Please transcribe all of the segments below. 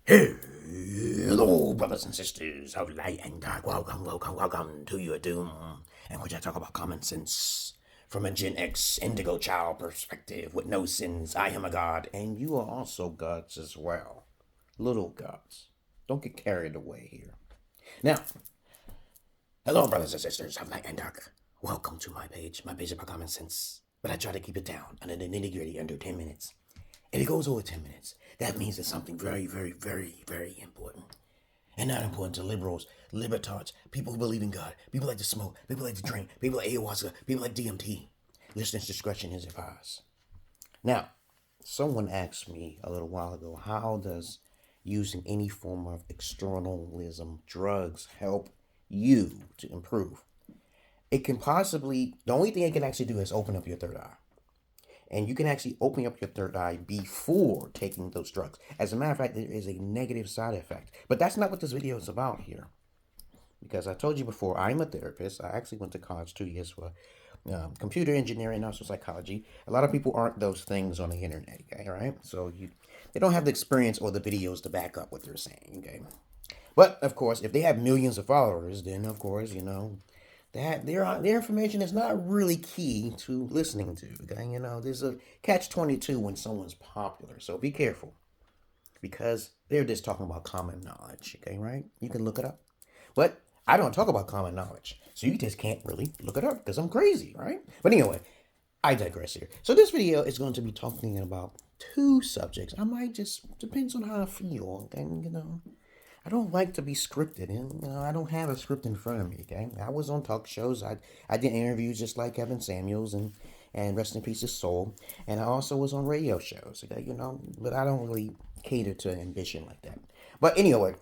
Hello, brothers and sisters of light and dark. Welcome to your doom. And we're going to talk about common sense from a Gen X indigo child perspective with no sins. I am a god, and you are also gods as well. Little gods. Don't get carried away here. Now, hello, brothers and sisters of light and dark. Welcome to my page about common sense. But I try to keep it down under the nitty gritty under 10 minutes. If it goes over 10 minutes, that means it's something very, very, very, very important. And not important to liberals, libertards, people who believe in God, people like to smoke, people like to drink, people like ayahuasca, people like DMT. Listener's discretion is advised. Now, someone asked me a little while ago, how does using any form of externalism, drugs, help you to improve? It can possibly, the only thing it can actually do is open up your third eye. And you can actually open up your third eye before taking those drugs. As a matter of fact, there is a negative side effect. But that's not what this video is about here. Because I told you before, I'm a therapist. I actually went to college 2 years for computer engineering and also psychology. A lot of people aren't those things on the internet, okay, right? So they don't have the experience or the videos to back up what they're saying, okay? But, of course, if they have millions of followers, then, of course, that their information is not really key to listening to. Okay, there's a catch-22 when someone's popular, so be careful, because they're just talking about common knowledge. Okay, right? You can look it up, but I don't talk about common knowledge, so you just can't really look it up because I'm crazy, right? But anyway, I digress here. So this video is going to be talking about two subjects. I might just depends on how I feel. Okay, I don't like to be scripted, and I don't have a script in front of me. Okay, I was on talk shows. I did interviews just like Kevin Samuels and rest in peace his soul, and I also was on radio shows. Okay, but I don't really cater to ambition like that. But anyway,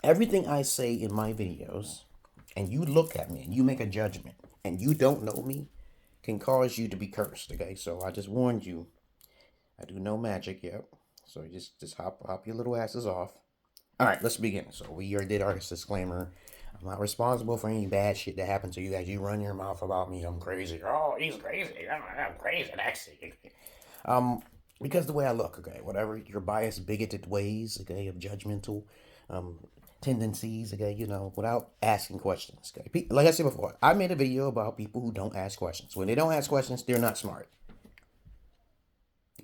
everything I say in my videos, and you look at me and you make a judgment, and you don't know me, can cause you to be cursed. Okay, so I just warned you. I do no magic. Yep. So just hop your little asses off. All right, let's begin. So we already did our disclaimer. I'm not responsible for any bad shit that happened to you guys. You run your mouth about me. I'm crazy. Oh, he's crazy. I'm crazy. That's it. Because the way I look, okay, whatever your biased, bigoted ways, okay, of judgmental tendencies, okay, without asking questions. Okay, like I said before, I made a video about people who don't ask questions. When they don't ask questions, they're not smart.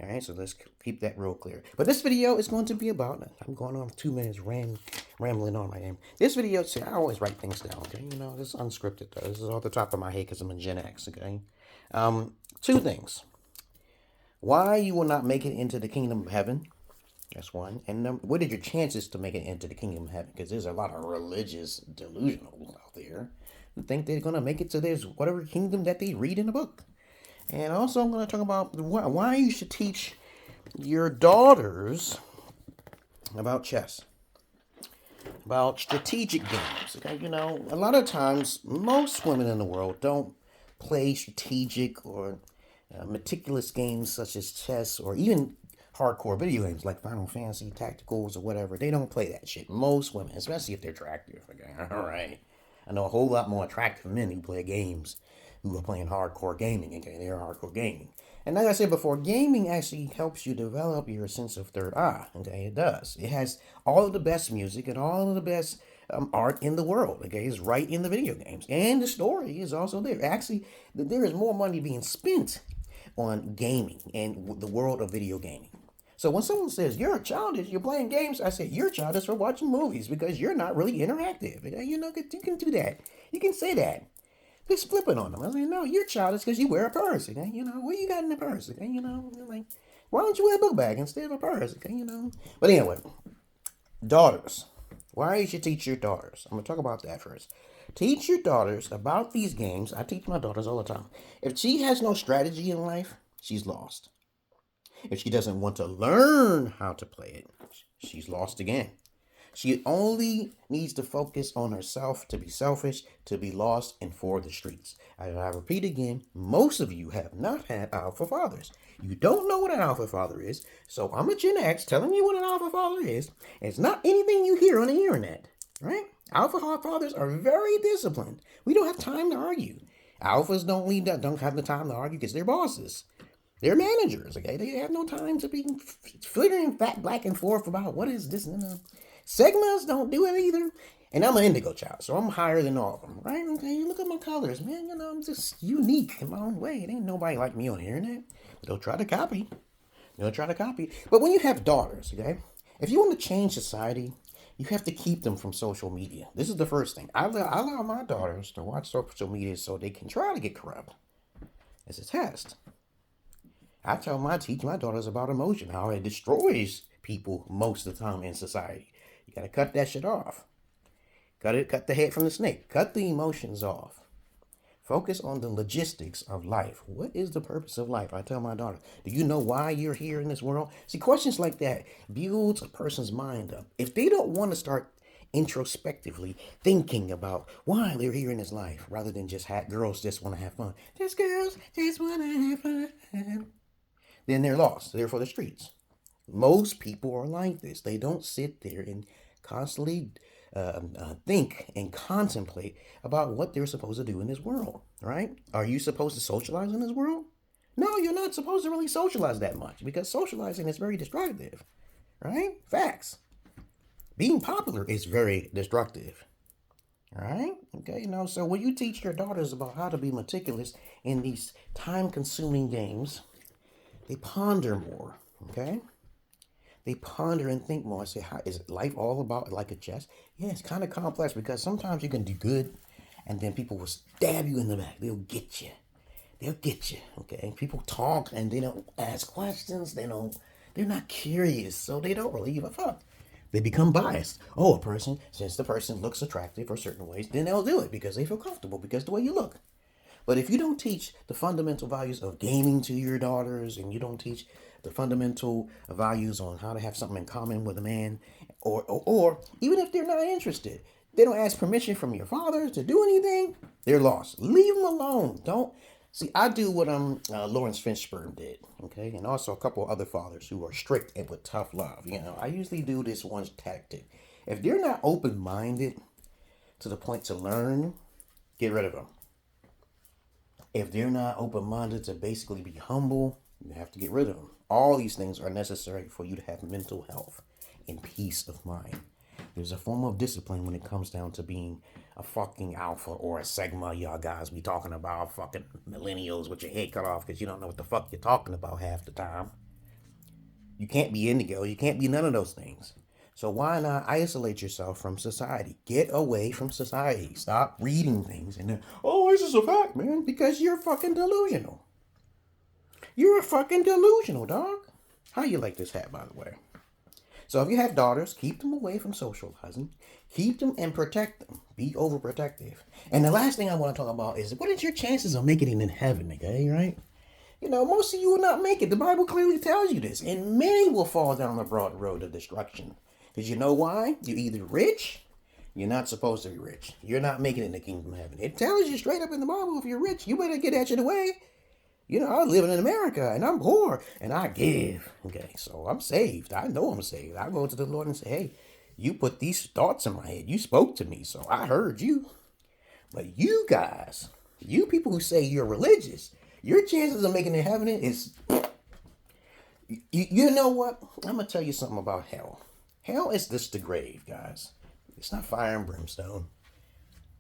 All right, so let's keep that real clear. But this video is going to be about, I'm going on 2 minutes rambling on my name. This video, see, I always write things down, okay? This is unscripted, though. This is off the top of my head because I'm a Gen X, okay? Two things. Why you will not make it into the kingdom of heaven. That's one. And what are your chances to make it into the kingdom of heaven? Because there's a lot of religious delusionals out there who think they're going to make it to this whatever kingdom that they read in the book. And also, I'm going to talk about why you should teach your daughters about chess, about strategic games. Okay, a lot of times, most women in the world don't play strategic or meticulous games such as chess or even hardcore video games like Final Fantasy, Tacticals, or whatever. They don't play that shit. Most women, especially if they're attractive. Okay, all right. I know a whole lot more attractive men who play games, who are playing hardcore gaming. Okay, they're hardcore gaming. And like I said before, gaming actually helps you develop your sense of third eye. Okay, it does. It has all of the best music and all of the best art in the world. Okay, it's right in the video games. And the story is also there. Actually, there is more money being spent on gaming and the world of video gaming. So when someone says, you're childish, you're playing games, I say, you're childish for watching movies because you're not really interactive. Okay? You can do that. You can say that. Just flip it on them. I was like, no, you're childish because you wear a purse. Okay, what you got in the purse? Okay, like, why don't you wear a book bag instead of a purse? Okay, But anyway, daughters. Why you should teach your daughters? I'm gonna talk about that first. Teach your daughters about these games. I teach my daughters all the time. If she has no strategy in life, she's lost. If she doesn't want to learn how to play it, she's lost again. She only needs to focus on herself, to be selfish, to be lost, and for the streets. I repeat again, most of you have not had alpha fathers. You don't know what an alpha father is, so I'm a Gen X telling you what an alpha father is. It's not anything you hear on the internet, right? Alpha fathers are very disciplined. We don't have time to argue. Alphas don't have the time to argue because they're bosses. They're managers, okay? They have no time to be flittering back and forth about what is this. Sigmas don't do it either. And I'm an indigo child, so I'm higher than all of them, right? Okay, look at my colors, man. I'm just unique in my own way. It ain't nobody like me on the internet. But they'll try to copy. But when you have daughters, okay, if you want to change society, you have to keep them from social media. This is the first thing. I allow my daughters to watch social media so they can try to get corrupt. It's a test. Teach my daughters about emotion, how it destroys people most of the time in society. You gotta cut that shit off. Cut the head from the snake. Cut the emotions off. Focus on the logistics of life. What is the purpose of life? I tell my daughter, do you know why you're here in this world? See, questions like that builds a person's mind up. If they don't want to start introspectively thinking about why they're here in this life, rather than just girls just want to have fun. Just girls just want to have fun. Then they're lost. They're for the streets. Most people are like this. They don't sit there and constantly think and contemplate about what they're supposed to do in this world, right? Are you supposed to socialize in this world? No, you're not supposed to really socialize that much because socializing is very destructive, right? Facts. Being popular is very destructive, all right? Okay, so when you teach your daughters about how to be meticulous in these time-consuming games, they ponder more, okay? They ponder and think more. I say, how is life all about like a chess? Yeah, it's kind of complex because sometimes you can do good and then people will stab you in the back. They'll get you. Okay? People talk and they don't ask questions. They're not curious, so they don't really give a fuck. They become biased. Oh, since the person looks attractive for certain ways, then they'll do it because they feel comfortable because of the way you look. But if you don't teach the fundamental values of gaming to your daughters and you don't teach the fundamental values on how to have something in common with a man, or even if they're not interested, they don't ask permission from your father to do anything, they're lost. Leave them alone. Don't. See, I do what Lawrence Fishburne did, okay? And also a couple other fathers who are strict and with tough love. I usually do this one tactic. If they're not open-minded to the point to learn, get rid of them. If they're not open-minded to basically be humble, you have to get rid of them. All these things are necessary for you to have mental health and peace of mind. There's a form of discipline when it comes down to being a fucking alpha or a sigma. Y'all guys be talking about fucking millennials with your head cut off because you don't know what the fuck you're talking about half the time. You can't be indigo. You can't be none of those things. So why not isolate yourself from society? Get away from society. Stop reading things and then, this is a fact, man, because you're fucking delusional. You're a fucking delusional, dog. How you like this hat, by the way? So if you have daughters, keep them away from socializing. Keep them and protect them. Be overprotective. And the last thing I want to talk about is, what is your chances of making it in heaven, okay, right? Most of you will not make it. The Bible clearly tells you this. And many will fall down the broad road of destruction. Because you know why? You're either rich, you're not supposed to be rich. You're not making it in the kingdom of heaven. It tells you straight up in the Bible, if you're rich, you better get that shit away. I'm living in America and I'm poor and I give. Okay, so I'm saved. I know I'm saved. I go to the Lord and say, hey, you put these thoughts in my head. You spoke to me, so I heard you. But you guys, you people who say you're religious, your chances of making it heaven is... You know what? I'm going to tell you something about hell. Hell is just the grave, guys. It's not fire and brimstone.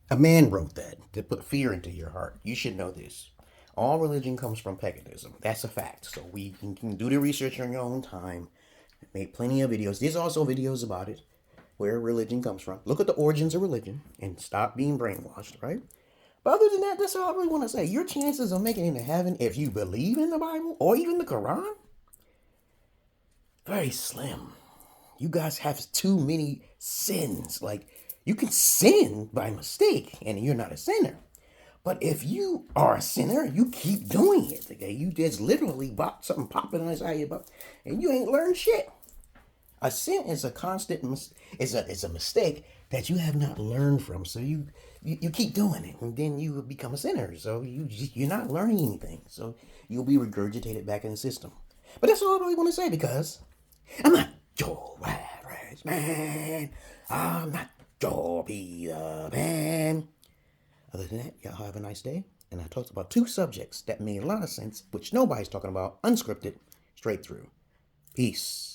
A man wrote that to put fear into your heart. You should know this. All religion comes from paganism. That's a fact. So we can do the research on your own time. Make plenty of videos. There's also videos about it, where religion comes from. Look at the origins of religion and stop being brainwashed, right? But other than that, that's all I really want to say. Your chances of making it into heaven, if you believe in the Bible or even the Quran, very slim. You guys have too many sins. Like, you can sin by mistake and you're not a sinner. But if you are a sinner, you keep doing it, okay? You just literally something popping inside your butt and you ain't learned shit. A sin is a constant, it's a mistake that you have not learned from. So you keep doing it and then you become a sinner. So you're not learning anything. So you'll be regurgitated back in the system. But that's all I really want to say, because I'm not your average man. I'm not your Peter Pan. Other than that, y'all have a nice day. and I talked about two subjects that made a lot of sense, which nobody's talking about, unscripted, straight through. Peace.